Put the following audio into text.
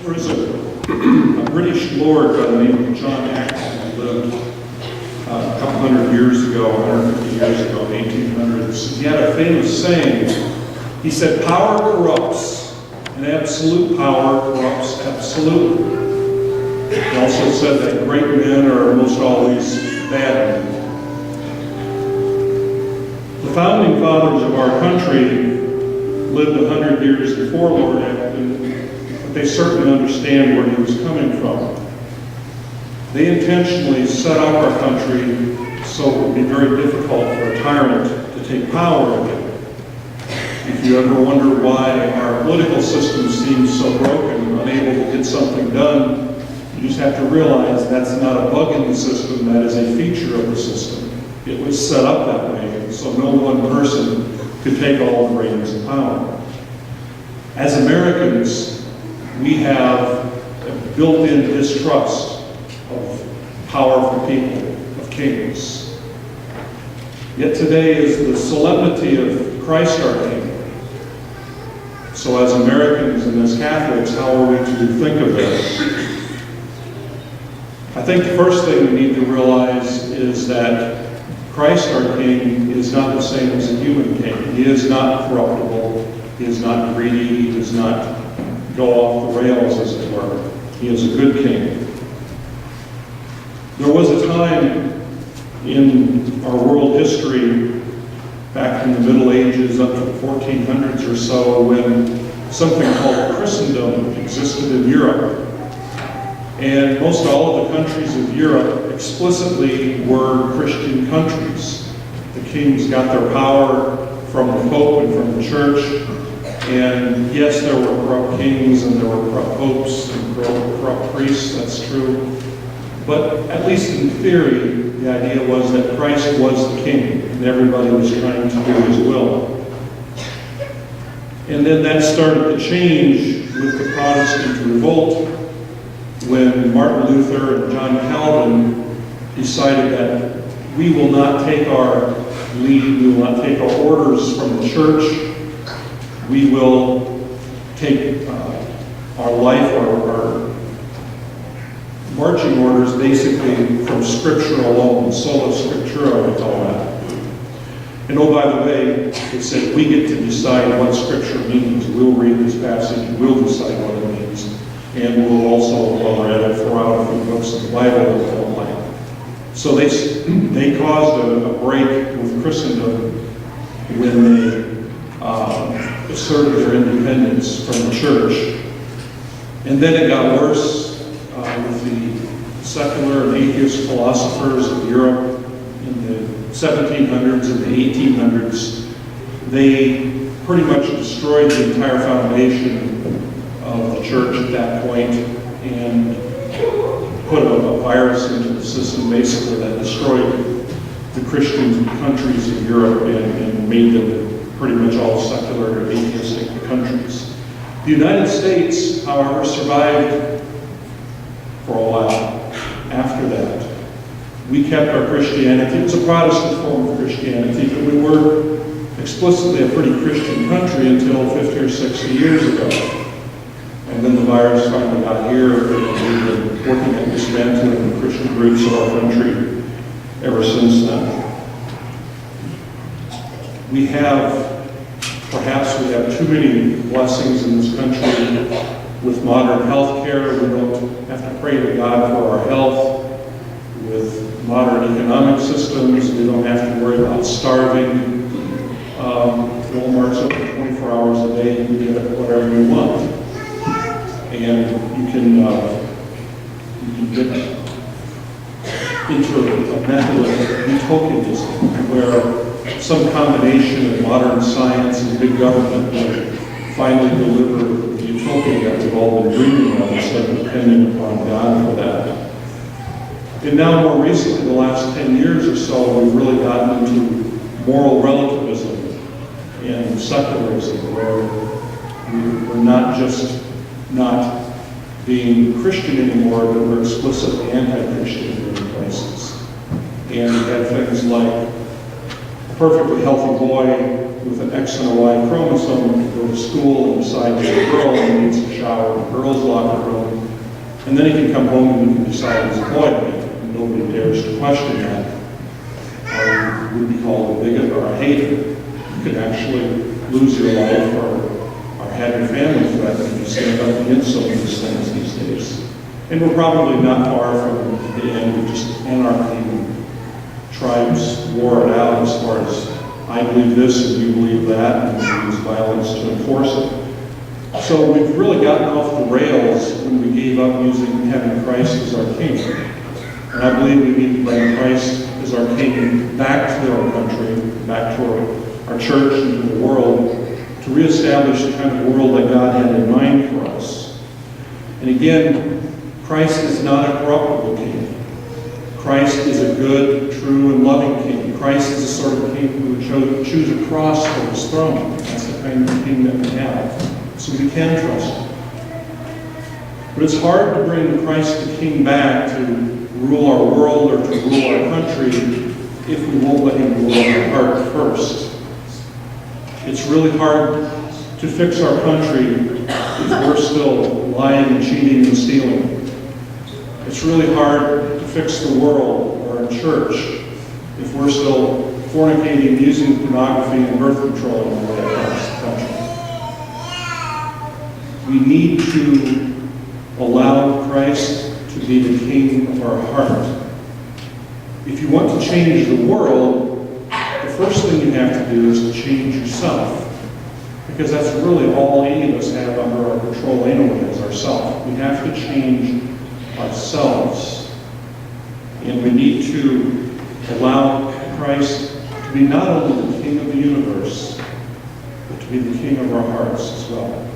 There is a British lord by the name of John Ackland who lived a couple hundred years ago, 150 years ago, in the 1800s. He had a famous saying. He said, "Power corrupts, and absolute power corrupts absolutely." He also said that great men are almost always bad men. The founding fathers of our country lived 100 years before Lord Acton, but they certainly understand where he was coming from. They intentionally set up our country so it would be very difficult for a tyrant to take power again. If you ever wonder why our political system seems so broken, unable to get something done, you just have to realize that's not a bug in the system, that is a feature of the system. It was set up that way, so no one person could take all the reins of power. As Americans, we have a built-in distrust of powerful people, of kings. Yet today is the solemnity of Christ our King. So as Americans and as Catholics, how are we to think of this? I think the first thing we need to realize is that Christ our King is not the same as a human king. He is not corruptible. He is not greedy. He does not go off the rails, as it were. He is a good king. There was a time in our world history, back in the Middle Ages up to the 1400s or so, when something called Christendom existed in Europe. And most all of the countries of Europe explicitly were Christian countries. The kings got their power from the Pope and from the church. And yes, there were corrupt kings and there were corrupt popes and corrupt priests, that's true. But at least in theory, the idea was that Christ was the king and everybody was trying to do his will. And then that started to change with the Protestant revolt, when Martin Luther and John Calvin decided that we will not take our lead, we will not take our orders from the church, we will take our life, our marching orders basically from Scripture alone, sola scriptura we call that. And oh, by the way, it said we get to decide what Scripture means. We'll read this passage and we'll decide what it means. And we'll also, while we're at it, throw out a few books of the Bible that we don't like. So they caused a break with Christendom when they asserted their independence from the church. And then it got worse with the secular and atheist philosophers of Europe in the 1700s and the 1800s. They pretty much destroyed the entire foundation of the church at that point and put a virus into the system basically that destroyed the Christian countries of Europe and made them pretty much all secular and atheistic countries. The United States, however, survived for a while after that. We kept our Christianity. It was a Protestant form of Christianity, but we were explicitly a pretty Christian country until 50 or 60 years ago. And then the virus finally got here, and we've been working at dismantling the Christian roots of our country ever since then. Perhaps we have too many blessings in this country with modern health care. We don't have to pray to God for our health. With modern economic systems, we don't have to worry about starving. Walmart's open 24 hours a day. You can get whatever you want. And you can get into a method of utopianism where some combination of modern science and big government will finally deliver the utopia that we've all been dreaming of instead of depending upon God for that. And now more recently, the last 10 years or so, we've really gotten into moral relativism and secularism, where we're not just not being Christian anymore, but we're explicitly anti-Christian in many places. And we have things like a perfectly healthy boy with an X and a Y chromosome can go to school and decide he's a girl and needs to shower in the girls' locker room. And then he can come home and he can decide he's a boy again. And nobody dares to question that. Or you would be called a bigot or a hater. You could actually lose your life or have your family threatened if you stand up against some of these things these days. And we're probably not far from the end of just anarchy and tribes war it out as far as I believe this and you believe that, and we use violence to enforce it. So we've really gotten off the rails when we gave up having Christ as our King. And I believe we need to bring Christ as our King back to our country, back to our church and to the world, to reestablish the kind of world that God had in mind for us. And again, Christ is not a corruptible King. Christ is a good, true, and loving King. Christ is the sort of King who would choose a cross for his throne. That's the kind of King that we have. So we can trust him. But it's hard to bring Christ the King back to rule our world or to rule our country if we won't let him rule our heart first. It's really hard to fix our country if we're still lying and cheating and stealing. It's really hard to fix the world or our church if we're still fornicating, using pornography, and birth control in the way across the country. We need to allow Christ to be the King of our heart. If you want to change the world, the first thing you have to do is to change yourself. Because that's really all any of us have under our control anyway, is ourselves. We have to change ourselves. And we need to allow Christ to be not only the King of the universe, but to be the King of our hearts as well.